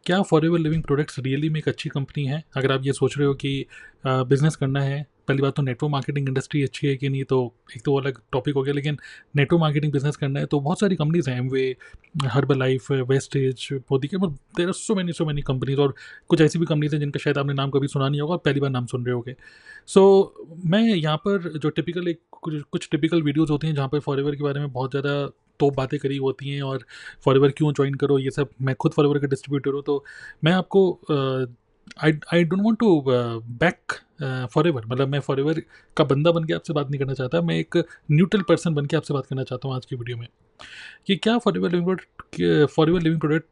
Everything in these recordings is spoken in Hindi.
क्या फॉरएवर लिविंग प्रोडक्ट्स रियली में एक अच्छी कंपनी है? अगर आप ये सोच रहे हो कि बिजनेस करना है, पहली बात तो नेटवर्क मार्केटिंग इंडस्ट्री अच्छी है कि नहीं, तो एक तो वो अलग टॉपिक हो गया। लेकिन नेटवर्क मार्केटिंग बिजनेस करना है तो बहुत सारी कंपनीज हैं, Amway, Herbalife, Vestige, Modi के, there are so many companies. और कुछ ऐसी भी कंपनीज हैं जिनका शायद आपने नाम कभी सुना नहीं होगा और पहली बार नाम सुन रहे होगे। सो मैं यहाँ पर जो टिपिकल एक कुछ टिपिकल वीडियोज़ होती हैं जहाँ पर फॉरएवर के बारे में बहुत ज़्यादा तो बातें करी होती हैं, और फॉरएवर क्यों ज्वाइन करो ये सब। मैं खुद फॉरएवर का डिस्ट्रीब्यूटर हूँ, तो मैं आपको I don't want to back forever, मतलब मैं फॉरएवर का बंदा बन के आपसे बात नहीं करना चाहता। मैं एक न्यूट्रल पर्सन बन के आपसे बात करना चाहता हूँ आज की वीडियो में कि क्या फॉरएवर लिविंग प्रोडक्ट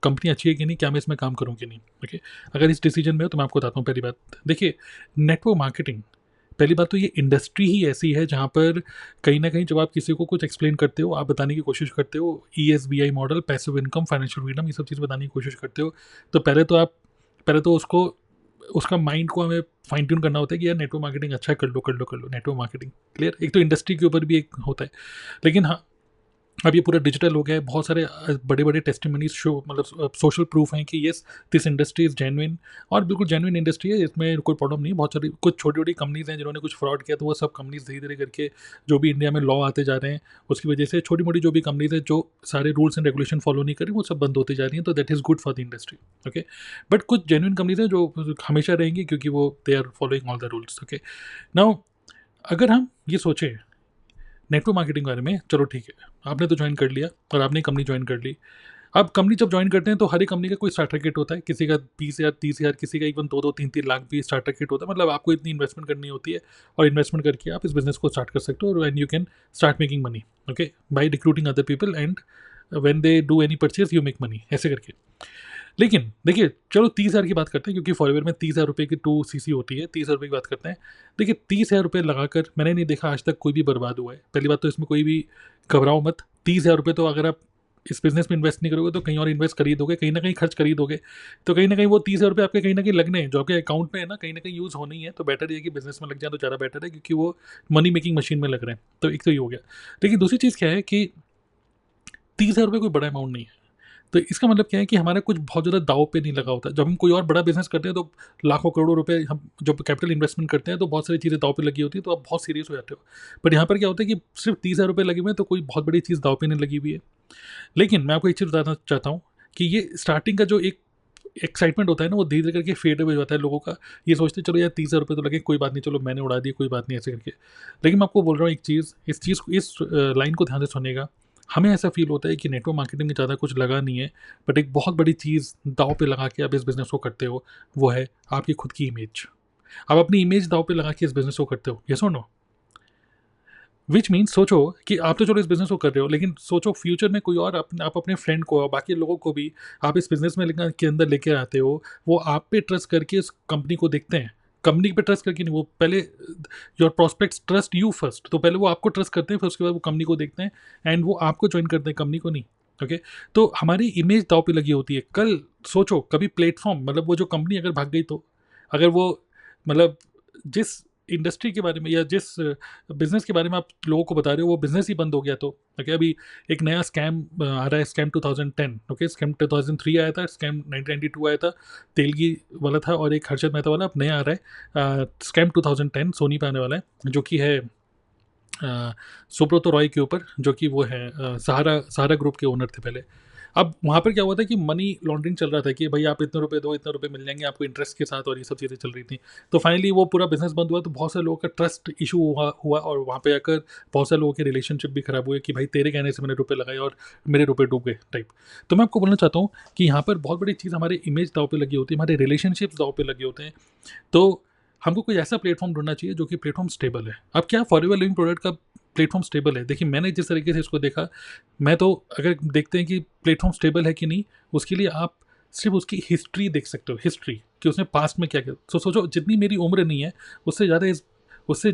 कंपनी अच्छी है कि नहीं, क्या मैं इसमें काम करूँ कि नहीं। ओके, अगर इस डिसीजन में हो तो मैं आपको बताता हूँ। पहली बात देखिए, नेटवर्क मार्केटिंग, पहली बात तो ये इंडस्ट्री ही ऐसी है जहाँ पर कहीं ना कहीं जब आप किसी को कुछ एक्सप्लेन करते हो, आप बताने की कोशिश करते हो ESBI model, passive income, financial freedom, ये सब चीज़ बताने की कोशिश करते हो, तो पहले तो उसको उसका माइंड को हमें फाइन ट्यून करना होता है कि यार नेटवर्क मार्केटिंग अच्छा है, कर लो नेटवर्क मार्केटिंग। क्लियर? एक तो इंडस्ट्री के ऊपर भी एक होता है। लेकिन हाँ, अब ये पूरा डिजिटल हो गया है, बहुत सारे बड़े बड़े टेस्टिमनीज शो, मतलब सोशल प्रूफ हैं कि yes, this industry is genuine, और बिल्कुल जेन्युइन इंडस्ट्री है, इसमें कोई प्रॉब्लम नहीं है। बहुत सारी कुछ छोटी छोटी कंपनीज हैं जिन्होंने कुछ फ्रॉड किया, तो वो सब कंपनीज धीरे धीरे करके, जो भी इंडिया में लॉ आते जा रहे हैं उसकी वजह से, छोटी मोटी जो भी कंपनीज है जो सारे रूल्स एंड रेगुलेशन फॉलो नहीं कर रही, वो सब बंद होती जा रही हैं, तो that is good for the industry. Okay, but कुछ जेन्युइन कंपनीज हैं जो हमेशा रहेंगी क्योंकि वो they are following all the rules. Okay, now अगर हम ये सोचें नेटवर्क मार्केटिंग के बारे में, चलो ठीक है, आपने तो ज्वाइन कर लिया और आपने कंपनी ज्वाइन कर ली। अब कंपनी जब ज्वाइन करते हैं तो हर एक कंपनी का कोई स्टार्टर किट होता है, किसी का 20,000 30,000, किसी का इवन 2-2 3-3 लाख भी स्टार्टर किट होता है। मतलब आपको इतनी इन्वेस्टमेंट करनी होती है, और इन्वेस्टमेंट करके आप इस बिजनेस को स्टार्ट कर सकते हो, and you can start making money. Okay, by recruiting other people, and when they do any purchase you make money, ऐसे करके। लेकिन देखिए, चलो 30,000 की बात करते हैं, क्योंकि फॉरएवर में 30,000 रुपये की 2 CC होती है, 30,000 रुपये की बात करते हैं। देखिए, 30,000 रुपये लगाकर मैंने नहीं देखा आज तक कोई भी बर्बाद हुआ है। पहली बात तो इसमें कोई भी घबराओ मत। 30,000 रुपये तो अगर आप इस बिज़नेस में इन्वेस्ट नहीं करोगे तो कहीं और इन्वेस्ट कर ही दोगे, कहीं ना कहीं खर्च कर ही दोगे। तो कहीं ना कहीं वो 30,000 रुपये आपके कहीं ना कहीं लगने हैं, जो आपके अकाउंट में है ना, कहीं ना कहीं यूज़ होनी है। तो बेटर ये कि बिज़नेस में लग जाए तो ज़्यादा बेटर है, क्योंकि वो मनी मेकिंग मशीन में लग रहे हैं। तो एक तो ये हो गया। लेकिन दूसरी चीज़ क्या है कि 30,000 रुपये कोई बड़ा अमाउंट नहीं है। तो इसका मतलब क्या है कि हमारा कुछ बहुत ज़्यादा दाव पे नहीं लगा होता। जब हम कोई और बड़ा बिज़नेस करते हैं तो लाखों करोड़ों रुपए हम जब कैपिटल इन्वेस्टमेंट करते हैं तो बहुत सारी चीज़ें दाव पे लगी होती है, तो आप बहुत सीरियस हो जाते हो। बट यहाँ पर क्या होता है कि सिर्फ 30,000 रुपये लगे हुए हैं, तो कोई बहुत बड़ी चीज़ दाव पे नहीं लगी हुई है। लेकिन मैं आपको एक चीज़ बताना चाहता हूँ कि ये स्टार्टिंग का जो एक एक्साइटमेंट होता है ना, वो धीरे धीरे करके फेड अवे हो जाता है लोगों का। ये सोचते हैं चलो यार 30,000 रुपये तो लगे, कोई बात नहीं, चलो मैंने उड़ा दिए, कोई बात नहीं, ऐसे करके। लेकिन मैं आपको बोल रहा हूँ एक चीज़, इस लाइन को ध्यान से सुनिएगा। हमें ऐसा फील होता है कि नेटवर्क मार्केटिंग में ज़्यादा कुछ लगा नहीं है, बट एक बहुत बड़ी चीज़ दाव पे लगा के आप इस बिज़नेस को करते हो, वो है आपकी खुद की इमेज। आप अपनी इमेज दाव पे लगा के इस बिज़नेस को करते हो, यस और नो? विच मीन्स, सोचो कि आप तो चलो इस बिज़नेस को कर रहे हो, लेकिन सोचो फ्यूचर में कोई और आप अपने फ्रेंड को और बाकी लोगों को भी आप इस बिज़नेस में के अंदर लेके आते हो। वो आप पे ट्रस्ट करके इस कंपनी को देखते हैं। कंपनी पे ट्रस्ट करके नहीं, वो पहले your prospects trust you first, तो पहले वो आपको ट्रस्ट करते हैं, फिर उसके बाद वो कंपनी को देखते हैं, एंड वो आपको ज्वाइन करते हैं, कंपनी को नहीं। ओके, तो हमारी इमेज दाव पे लगी होती है। कल सोचो कभी प्लेटफॉर्म, मतलब वो जो कंपनी अगर भाग गई, तो अगर वो, मतलब जिस इंडस्ट्री के बारे में या जिस बिज़नेस के बारे में आप लोगों को बता रहे हो वो बिज़नेस ही बंद हो गया, तो ओके, अभी एक नया स्कैम आ रहा है, स्कैम 2010। ओके, स्कैम 2003 आया था, स्कैम 1992 आया था, तेलगी वाला था, और एक हर्षद मेहता वाला अब नया आ रहा है, स्कैम 2010 सोनी पे आने वाला है, जो कि है सुब्रतो रॉय के ऊपर, जो कि वो है सहारा सहारा ग्रुप के ओनर थे पहले। अब वहाँ पर क्या हुआ था कि मनी लॉन्ड्रिंग चल रहा था कि भाई आप इतने रुपए दो, इतने रुपए मिल जाएंगे आपको इंटरेस्ट के साथ, और ये सब चीज़ें चल रही थी। तो फाइनली वो पूरा बिजनेस बंद हुआ, तो बहुत सारे लोगों का ट्रस्ट इशू हुआ, और वहाँ पे आकर बहुत सारे लोगों के रिलेशनशिप भी खराब हुए कि भाई तेरे कहने से मैंने रुपए लगाए और मेरे रुपए डूब गए टाइप। तो मैं आपको बोलना चाहता हूँ कि यहाँ पर बहुत बड़ी चीज़ हमारे इमेज दाव पे लगी होती है, हमारे रिलेशनशिप्स दाव पे लगे होते हैं। तो हमको कोई ऐसा प्लेटफॉर्म ढूंढना चाहिए जो कि प्लेटफॉर्म स्टेबल है। अब क्या फॉरएवर लिविंग प्रोडक्ट का प्लेटफॉर्म स्टेबल है? देखिए, मैंने जिस तरीके से इसको देखा, मैं तो अगर देखते हैं कि प्लेटफॉर्म स्टेबल है कि नहीं, उसके लिए आप सिर्फ उसकी हिस्ट्री देख सकते हो, हिस्ट्री कि उसने पास्ट में क्या किया। तो सोचो, जितनी मेरी उम्र नहीं है उससे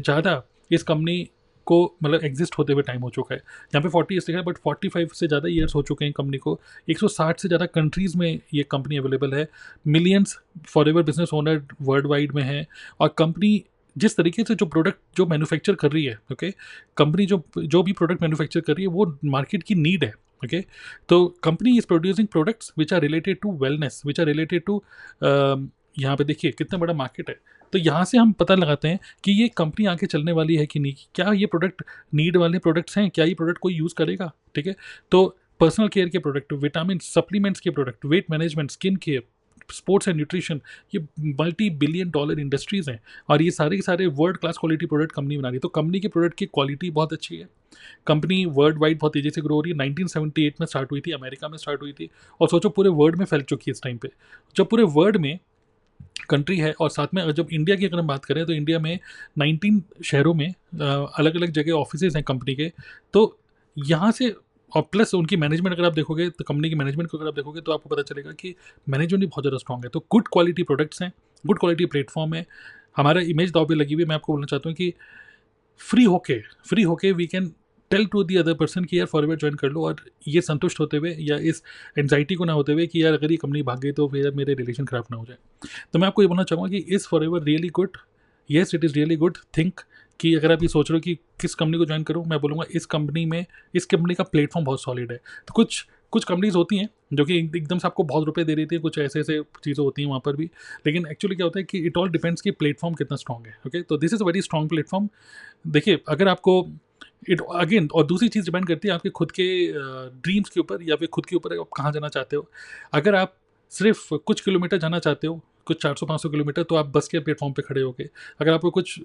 ज़्यादा इस कंपनी को मतलब एग्जिस्ट होते हुए टाइम हो चुका है। यहाँ पे 40 ईयर्स लिखा है, बट 45 से ज़्यादा ईयर्स हो चुके हैं कंपनी को। 160 से ज़्यादा कंट्रीज़ में ये कंपनी अवेलेबल है। Millions forever business owner world wide में हैं, और कंपनी जिस तरीके से जो प्रोडक्ट जो मैन्युफैक्चर कर रही है, ओके, कंपनी जो भी प्रोडक्ट मैन्युफैक्चर कर रही है वो मार्केट की नीड है। ओके। तो company is producing products which are related to wellness, which are related to, यहाँ पे देखिए कितना बड़ा मार्केट है। तो यहाँ से हम पता लगाते हैं कि ये कंपनी आगे चलने वाली है कि नहीं, क्या ये प्रोडक्ट नीड वाले प्रोडक्ट्स हैं, क्या ये प्रोडक्ट कोई यूज़ करेगा, ठीक है। तो पर्सनल केयर के प्रोडक्ट, विटामिन सप्लीमेंट्स के product, weight management, skin care, sports and nutrition, ये मल्टी बिलियन डॉलर इंडस्ट्रीज़ हैं और ये सारे के सारे world class quality product company बना रही है। तो कंपनी के प्रोडक्ट की क्वालिटी बहुत अच्छी है। कंपनी वर्ल्ड वाइड बहुत तेज़ी से ग्रो हो रही है। 1978 में स्टार्ट हुई थी, अमेरिका में स्टार्ट हुई थी और सोचो पूरे वर्ल्ड में फैल चुकी है इस टाइम पे। जब पूरे वर्ल्ड में कंट्री है और साथ में जब इंडिया की अगर हम बात करें तो इंडिया में 19 शहरों में अलग अलग जगह ऑफिसेज हैं कंपनी के। तो यहाँ से और प्लस उनकी मैनेजमेंट अगर आप देखोगे तो कंपनी की मैनेजमेंट को अगर आप देखोगे तो आपको पता चलेगा कि मैनेजमेंट भी बहुत ज़्यादा स्ट्रॉग है। तो गुड क्वालिटी प्रोडक्ट्स हैं, गुड क्वालिटी प्लेटफॉर्म है। हमारा इमेज दाव पे लगी हुई है। मैं आपको बोलना चाहता हूँ कि फ्री होके we can tell to the other person कि यार फॉरएवर ज्वाइन कर लो, और ये संतुष्ट होते हुए या इस एंजाइटी को ना होते हुए कि यार अगर ये कंपनी भाग गई तो फिर मेरे रिलेशन खराब ना हो जाए। तो मैं आपको ये बोलना चाहूँगा कि is forever really good? Yes, it is really good. Think कि अगर आप ये सोच रहे हो कि किस कंपनी को ज्वाइन करूँ, मैं बोलूँगा इस कंपनी का प्लेटफॉर्म बहुत सॉलिड है। तो कुछ कुछ कंपनीज होती हैं जो कि एकदम से आपको बहुत रुपए दे देती है, कुछ ऐसे ऐसे चीज़ें होती हैं वहाँ पर भी। लेकिन एक्चुअली क्या होता है कि इट ऑल डिपेंड्स कि प्लेटफॉर्म कितना स्ट्रॉग है। ओके, तो this is a very strong platform. देखिए अगर आपको इट अगेन, और दूसरी चीज़ डिपेंड करती है आपके खुद के ड्रीम्स के ऊपर या फिर खुद के ऊपर आप कहाँ जाना चाहते हो। अगर आप सिर्फ कुछ किलोमीटर जाना चाहते हो, कुछ 400-500 किलोमीटर, तो आप बस के प्लेटफॉर्म पे खड़े होगे। अगर आपको कुछ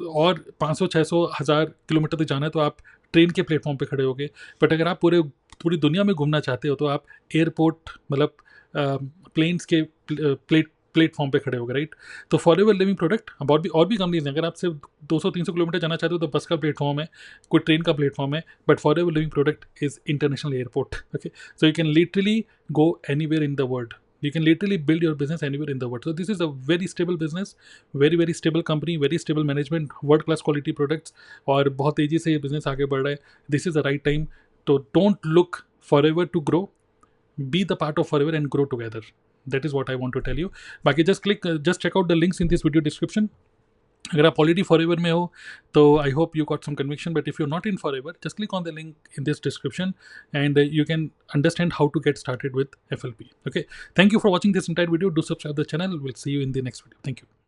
और 500-600-1000 किलोमीटर तक जाना है तो आप ट्रेन के प्लेटफॉर्म पे खड़े होगे। बट अगर आप पूरी दुनिया में घूमना चाहते हो तो आप एयरपोर्ट मतलब प्लेन्स के प्लेटफॉर्म पे खड़े होगे, राइट। तो फॉरएवर लिविंग प्रोडक्ट और भी कंपनीज हैं। अगर आप सिर्फ 200-300 किलोमीटर जाना चाहते हो तो बस का प्लेटफॉर्म है, कोई ट्रेन का प्लेटफॉर्म है। But forever living product is international airport. Okay, so you can literally go anywhere in the world. You can literally build your business anywhere in the world. So this is a very stable business, very very stable company, very stable management, world class quality products, और बहुत तेज़ी से ये business आगे बढ़ रहा है. This is the right time. So don't look forever to grow. Be the part of forever and grow together. That is what I want to tell you. बाकी just check out the links in this video description. अगर आप ऑलरेडी फॉरएवर में हो तो I hope you got some conviction, but if you not in forever just click on the link in this description and you can understand how to get started with FLP. Okay, thank you for watching this entire video. Do subscribe the channel. We'll see you in the next video. Thank you.